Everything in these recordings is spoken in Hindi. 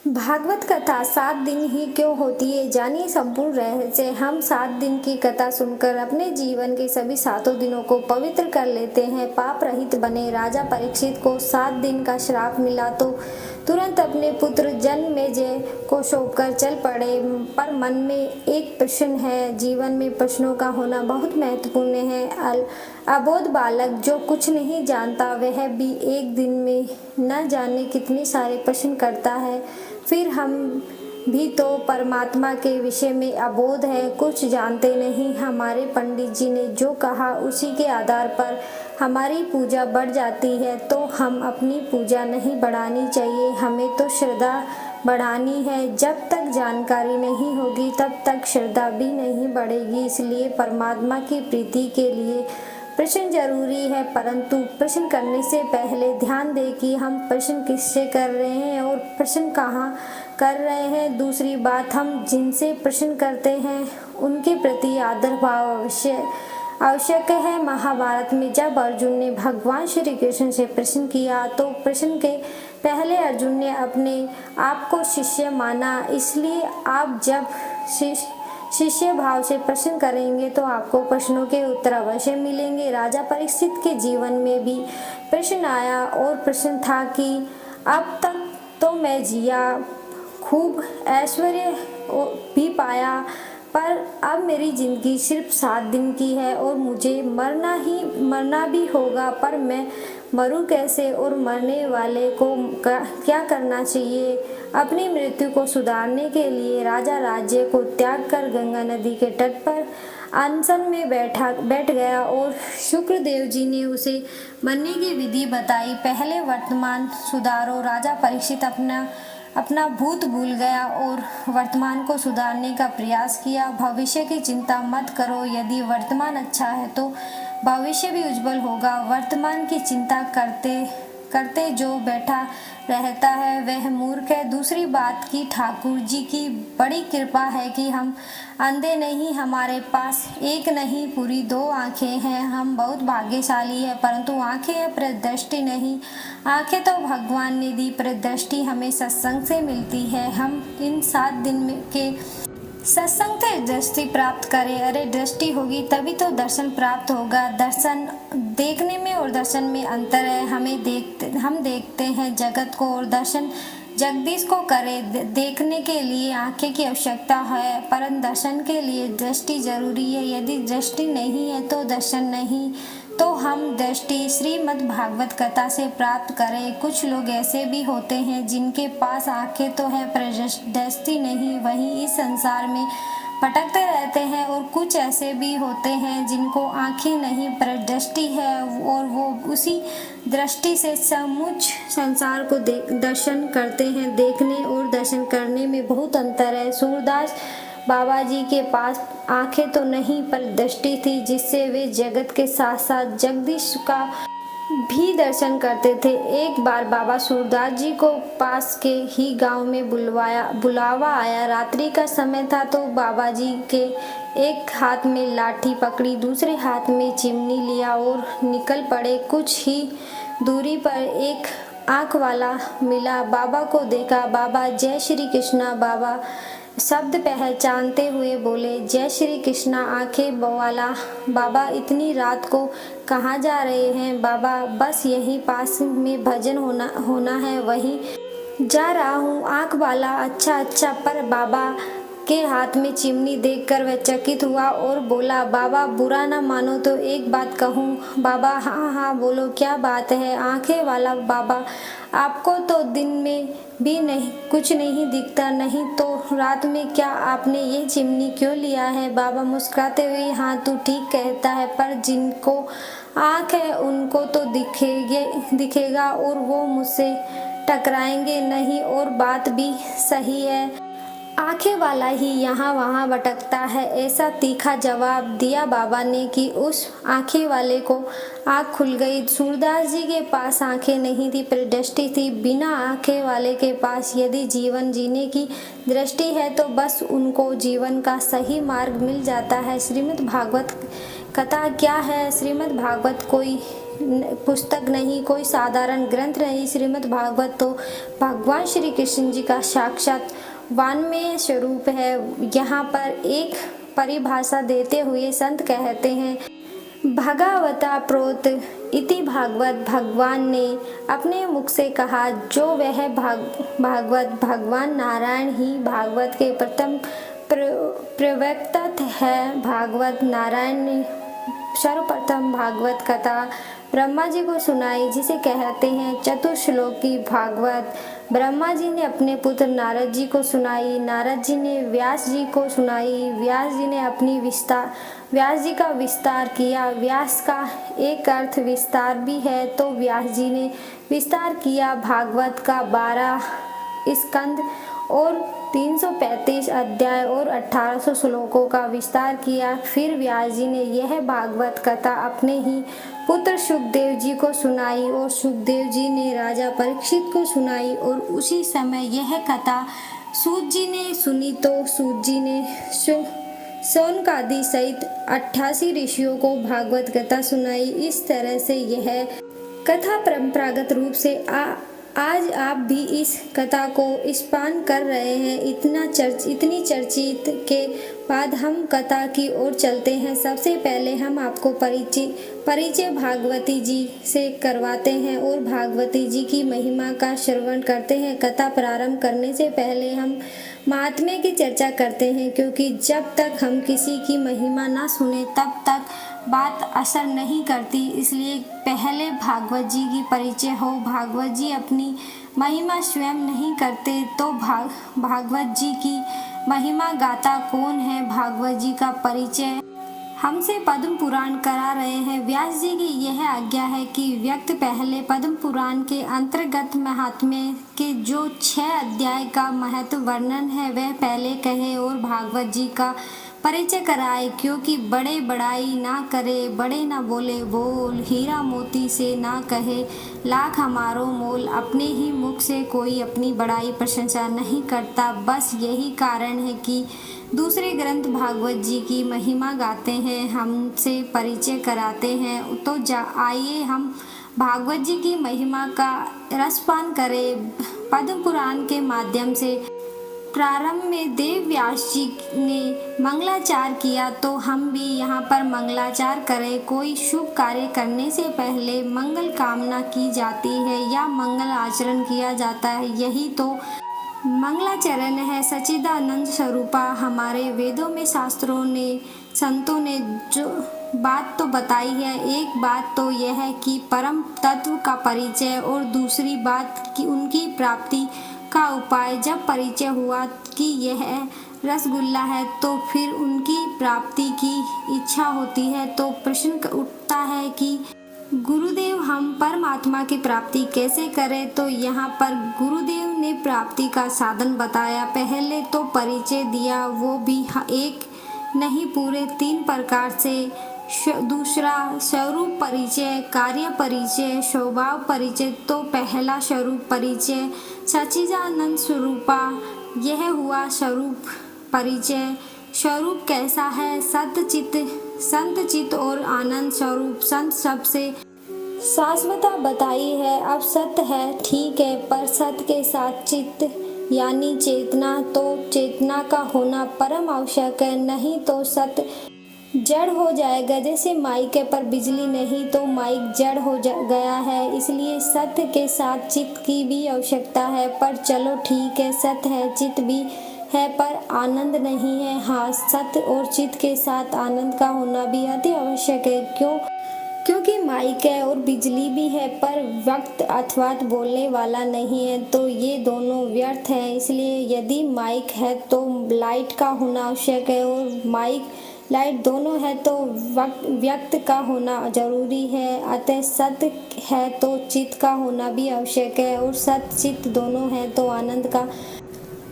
भागवत कथा 7 दिन ही क्यों होती है, जानिए संपूर्ण रहस्य। हम 7 दिन की कथा सुनकर अपने जीवन के सभी 7 दिनों को पवित्र कर लेते हैं, पाप रहित बने। राजा परीक्षित को 7 दिन का श्राप मिला तो तुरंत अपने पुत्र जन्मेजय को सौंपकर चल पड़े। पर मन में एक प्रश्न है। जीवन में प्रश्नों का होना बहुत महत्वपूर्ण है। अबोध बालक जो कुछ नहीं जानता, वह भी एक दिन में न जाने कितने सारे प्रश्न करता है। फिर हम भी तो परमात्मा के विषय में अबोध है, कुछ जानते नहीं। हमारे पंडित जी ने जो कहा उसी के आधार पर हमारी पूजा बढ़ जाती है, तो हम अपनी पूजा नहीं बढ़ानी चाहिए, हमें तो श्रद्धा बढ़ानी है। जब तक जानकारी नहीं होगी तब तक श्रद्धा भी नहीं बढ़ेगी। इसलिए परमात्मा की प्रीति के लिए प्रश्न जरूरी है, परंतु प्रश्न करने से पहले ध्यान दें कि हम प्रश्न किससे कर रहे हैं और प्रश्न कहाँ कर रहे हैं। दूसरी बात, हम जिनसे प्रश्न करते हैं उनके प्रति आदर भाव आवश्यक है। महाभारत में जब अर्जुन ने भगवान श्री कृष्ण से प्रश्न किया तो प्रश्न के पहले अर्जुन ने अपने आप को शिष्य माना। इसलिए आप जब शिष्य भाव से प्रश्न करेंगे तो आपको प्रश्नों के उत्तर अवश्य मिलेंगे। राजा परीक्षित के जीवन में भी प्रश्न आया और प्रश्न था कि अब तक तो मैं जिया, खूब ऐश्वर्य भी पाया, पर अब मेरी जिंदगी सिर्फ 7 दिन की है और मुझे मरना भी होगा। पर मैं मरूं कैसे और मरने वाले को क्या करना चाहिए? अपनी मृत्यु को सुधारने के लिए राजा राज्य को त्याग कर गंगा नदी के तट पर अनशन में बैठ गया और शुक्रदेव जी ने उसे मरने की विधि बताई। पहले वर्तमान सुधारो। राजा परीक्षित अपना भूत भूल गया और वर्तमान को सुधारने का प्रयास किया। भविष्य की चिंता मत करो, यदि वर्तमान अच्छा है तो भविष्य भी उज्जवल होगा। वर्तमान की चिंता करते जो बैठा रहता है वह मूर्ख है। दूसरी बात की ठाकुर जी की बड़ी कृपा है कि हम अंधे नहीं, हमारे पास एक नहीं पूरी 2 आंखें हैं। हम बहुत भाग्यशाली है, परंतु आंखें हैं पर दृष्टि नहीं। आंखें तो भगवान ने दी, पर दृष्टि हमें सत्संग से मिलती है। हम इन 7 दिन के सत्संग से दृष्टि प्राप्त करें। अरे दृष्टि होगी तभी तो दर्शन प्राप्त होगा। दर्शन देखने में और दर्शन में अंतर है। हम देखते हैं जगत को और दर्शन जगदीश को करें। देखने के लिए आंखें की आवश्यकता है, परंतु दर्शन के लिए दृष्टि जरूरी है। यदि दृष्टि नहीं है तो दर्शन नहीं, तो हम दृष्टि श्रीमद् भागवत कथा से प्राप्त करें। कुछ लोग ऐसे भी होते हैं जिनके पास आंखें तो है पर दृष्टि नहीं, वहीं इस संसार में भटकते रहते हैं। और कुछ ऐसे भी होते हैं जिनको आंखें नहीं पर दृष्टि है और वो उसी दृष्टि से समुच संसार को दर्शन करते हैं। देखने और दर्शन करने में बहुत अंतर है। सूरदास बाबा जी के पास आंखें तो नहीं पर दृष्टि थी, जिससे वे जगत के साथ साथ जगदीश का भी दर्शन करते थे। एक बार बाबा सूरदास जी को पास के ही गांव में बुलावा आया। रात्रि का समय था तो बाबा जी के एक हाथ में लाठी पकड़ी, दूसरे हाथ में चिमनी लिया और निकल पड़े। कुछ ही दूरी पर एक आंख वाला मिला। बाबा को देखा। बाबा जय श्री कृष्णा। बाबा शब्द पहचानते हुए बोले, जय श्री कृष्णा आंखें वाला। बाबा इतनी रात को कहाँ जा रहे हैं? बाबा बस यहीं पास में भजन होना है, वहीं जा रहा हूँ। आंख वाला अच्छा। पर बाबा के हाथ में चिमनी देखकर वह चकित हुआ और बोला, बाबा बुरा ना मानो तो एक बात कहूँ। बाबा हाँ बोलो, क्या बात है? आंखें वाला, बाबा आपको तो दिन में भी कुछ नहीं दिखता, नहीं तो रात में क्या आपने ये चिमनी क्यों लिया है? बाबा मुस्कुराते हुए, हाँ तू ठीक कहता है, पर जिनको आँख है उनको तो दिखेगा और वो मुझसे टकराएंगे नहीं। और बात भी सही है, आंखें वाला ही यहाँ वहाँ भटकता है। ऐसा तीखा जवाब दिया बाबा ने कि उस आंखें वाले को आँख खुल गई। सूरदास जी के पास आंखें नहीं थी पर दृष्टि थी। बिना आंखें वाले के पास यदि जीवन जीने की दृष्टि है तो बस उनको जीवन का सही मार्ग मिल जाता है। श्रीमद् भागवत कथा क्या है? श्रीमद् भागवत कोई पुस्तक नहीं, कोई साधारण ग्रंथ नहीं। श्रीमद् भागवत तो भगवान श्री कृष्ण जी का साक्षात वाङ्मय स्वरूप है। यहाँ पर एक परिभाषा देते हुए संत कहते हैं, भगवता प्रोत इति भागवत, भगवान ने अपने मुख से कहा। जो वह भागवत भगवान नारायण ही भागवत के प्रथम प्रवक्ता है। भागवत नारायण ने सर्वप्रथम भागवत कथा ब्रह्मा जी को सुनाई, जिसे कहते हैं चतुश्लोकी भागवत। ब्रह्मा जी ने अपने पुत्र नारद जी को सुनाई, नारद जी ने व्यास जी को सुनाई, व्यास जी ने व्यास जी का विस्तार किया। व्यास का एक अर्थ विस्तार भी है, तो व्यास जी ने विस्तार किया। भागवत का 12 स्कंद और 335 अध्याय और 1800 श्लोकों का विस्तार किया। फिर व्यास जी ने यह भागवत कथा अपने ही पुत्र सुखदेव जी को सुनाई और सुखदेव जी ने राजा परीक्षित को सुनाई। और उसी समय यह कथा सूत जी ने सुनी, तो सूत जी ने शौनकादि सहित 88 ऋषियों को भागवत कथा सुनाई। इस तरह से यह कथा परंपरागत रूप से आज आप भी इस कथा को स्पान कर रहे हैं। इतनी चर्चित के बाद हम कथा की ओर चलते हैं। सबसे पहले हम आपको परिचय भागवती जी से करवाते हैं और भागवती जी की महिमा का श्रवण करते हैं। कथा प्रारंभ करने से पहले हम महात्म्य की चर्चा करते हैं, क्योंकि जब तक हम किसी की महिमा ना सुने तब तक बात असर नहीं करती। इसलिए पहले भागवत जी की परिचय हो। भागवत जी अपनी महिमा स्वयं नहीं करते, तो भागवत जी की महिमा गाता कौन है? भागवत जी का परिचय हमसे पद्म पुराण करा रहे हैं। व्यास जी की यह आज्ञा है कि व्यक्ति पहले पद्म पुराण के अंतर्गत महात्म्य के जो 6 अध्याय का महत्व वर्णन है वह पहले कहे और भागवत जी का परिचय कराए। क्योंकि बड़े बड़ाई ना करे, बड़े ना बोले बोल, हीरा मोती से ना कहे लाख हमारो मोल। अपने ही मुख से कोई अपनी बड़ाई प्रशंसा नहीं करता। बस यही कारण है कि दूसरे ग्रंथ भागवत जी की महिमा गाते हैं, हमसे परिचय कराते हैं। तो आइए हम भागवत जी की महिमा का रसपान करें पद्म पुराण के माध्यम से। प्रारंभ में देव व्यास जी ने मंगलाचार किया, तो हम भी यहाँ पर मंगलाचार करें। कोई शुभ कार्य करने से पहले मंगल कामना की जाती है या मंगल आचरण किया जाता है, यही तो मंगलाचरण है। सच्चिदानंद स्वरूपा हमारे वेदों में, शास्त्रों ने, संतों ने जो बात तो बताई है, एक बात तो यह है कि परम तत्व का परिचय और दूसरी बात कि उनकी प्राप्ति का उपाय। जब परिचय हुआ कि यह रसगुल्ला है तो फिर उनकी प्राप्ति की इच्छा होती है, तो प्रश्न उठता है कि गुरुदेव हम परमात्मा की प्राप्ति कैसे करें? तो यहाँ पर गुरुदेव ने प्राप्ति का साधन बताया। पहले तो परिचय दिया, वो भी एक नहीं पूरे 3 प्रकार से। दूसरा स्वरूप परिचय, कार्य परिचय, स्वभाव परिचय। तो पहला स्वरूप परिचय सच्चिदानंद स्वरूपा, यह हुआ स्वरूप परिचय। स्वरूप कैसा है? संत चित और आनंद स्वरूप। संत सबसे शाश्वता बताई है। अब सत्य है ठीक है, पर सत्य के साथ चित्त यानी चेतना, तो चेतना का होना परम आवश्यक है, नहीं तो सत्य जड़ हो जाएगा। जैसे माइक पर बिजली नहीं तो माइक जड़ हो गया है, इसलिए सत्य के साथ चित्त की भी आवश्यकता है। पर चलो ठीक है, सत्य है, चित्त भी है, पर आनंद नहीं है। हाँ, सत्य और चित्त के साथ आनंद का होना भी अति आवश्यक है। क्योंकि माइक है और बिजली भी है, पर वक्त अथवा बोलने वाला नहीं है, तो ये दोनों व्यर्थ है। इसलिए यदि माइक है तो लाइट का होना आवश्यक है, और माइक लाइट दोनों है तो व्यक्त का होना जरूरी है। अतः सत्य है तो चित्त का होना भी आवश्यक है, और सत्य चित्त दोनों है तो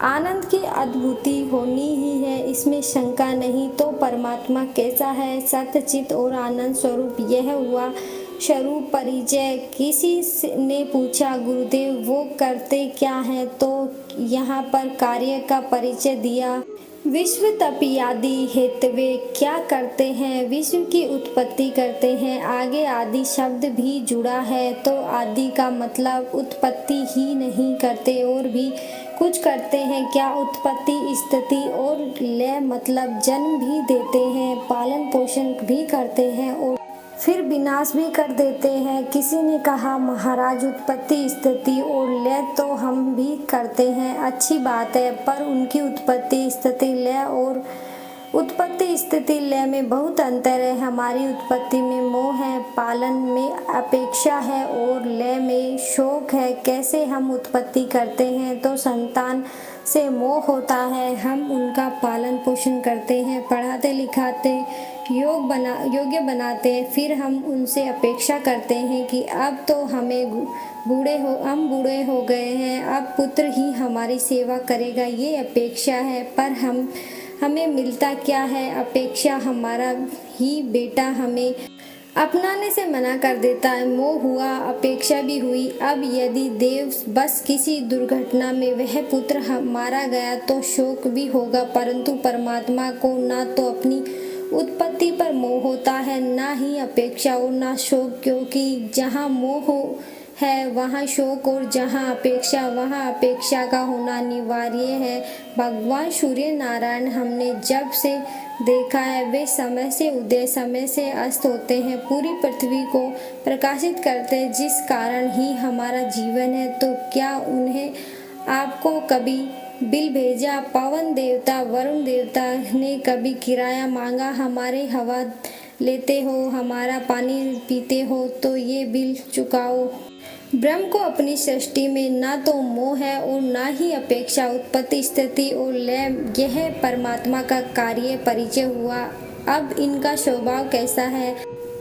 आनंद की अद्भुति होनी ही है, इसमें शंका नहीं। तो परमात्मा कैसा है? सत्य चित्त और आनंद स्वरूप। यह हुआ स्वरूप परिचय। किसी ने पूछा गुरुदेव वो करते क्या हैं? तो यहाँ पर कार्य का परिचय दिया। विश्व तपयादि हेतवे क्या करते हैं? विश्व की उत्पत्ति करते हैं। आगे आदि शब्द भी जुड़ा है तो आदि का मतलब उत्पत्ति ही नहीं करते और भी कुछ करते हैं क्या? उत्पत्ति, स्थिति और लय मतलब जन्म भी देते हैं, पालन पोषण भी करते हैं और फिर विनाश भी कर देते हैं। किसी ने कहा महाराज उत्पत्ति, स्थिति और लय तो हम भी करते हैं, अच्छी बात है, पर उनकी उत्पत्ति, स्थिति, लय और उत्पत्ति स्थिति लय में बहुत अंतर है। हमारी उत्पत्ति में मोह है, पालन में अपेक्षा है और लय में शोक है। कैसे? हम उत्पत्ति करते हैं तो संतान से मोह होता है, हम उनका पालन पोषण करते हैं, पढ़ाते लिखाते योग्य बनाते हैं, फिर हम उनसे अपेक्षा करते हैं कि अब तो हम बूढ़े हो गए हैं, अब पुत्र ही हमारी सेवा करेगा, ये अपेक्षा है। पर हमें मिलता क्या है? अपेक्षा। हमारा ही बेटा हमें अपनाने से मना कर देता है। मोह हुआ, अपेक्षा भी हुई। अब यदि देव बस किसी दुर्घटना में वह पुत्र मारा गया तो शोक भी होगा, परंतु परमात्मा को ना तो अपनी उत्पत्ति पर मोह होता है, ना ही अपेक्षा और ना शोक, क्योंकि जहाँ मोह है वहाँ शोक और जहाँ अपेक्षा वहाँ अपेक्षा का होना अनिवार्य है। भगवान सूर्य नारायण हमने जब से देखा है वे समय से उदय समय से अस्त होते हैं, पूरी पृथ्वी को प्रकाशित करते हैं, जिस कारण ही हमारा जीवन है। तो क्या उन्हें आपको कभी बिल भेजा? पवन देवता, वरुण देवता ने कभी किराया मांगा? हमारे हवा लेते हो, हमारा पानी पीते हो तो ये बिल चुकाओ। ब्रह्म को अपनी सृष्टि में ना तो मोह है और ना ही अपेक्षा। उत्पत्ति, स्थिति और लय यह परमात्मा का कार्य परिचय हुआ। अब इनका स्वभाव कैसा है?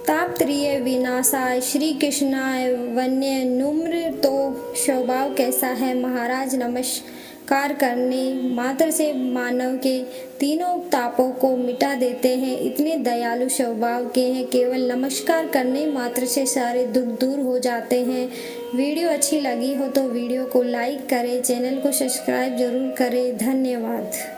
तापत्रीय विनाशाय श्री कृष्णाय वन्य नुम्र। तो स्वभाव कैसा है? महाराज नमस्कार करने मात्र से मानव के तीनों तापों को मिटा देते हैं, इतने दयालु स्वभाव के हैं। केवल नमस्कार करने मात्र से सारे दुख दूर हो जाते हैं। वीडियो अच्छी लगी हो तो वीडियो को लाइक करें, चैनल को सब्सक्राइब जरूर करें। धन्यवाद।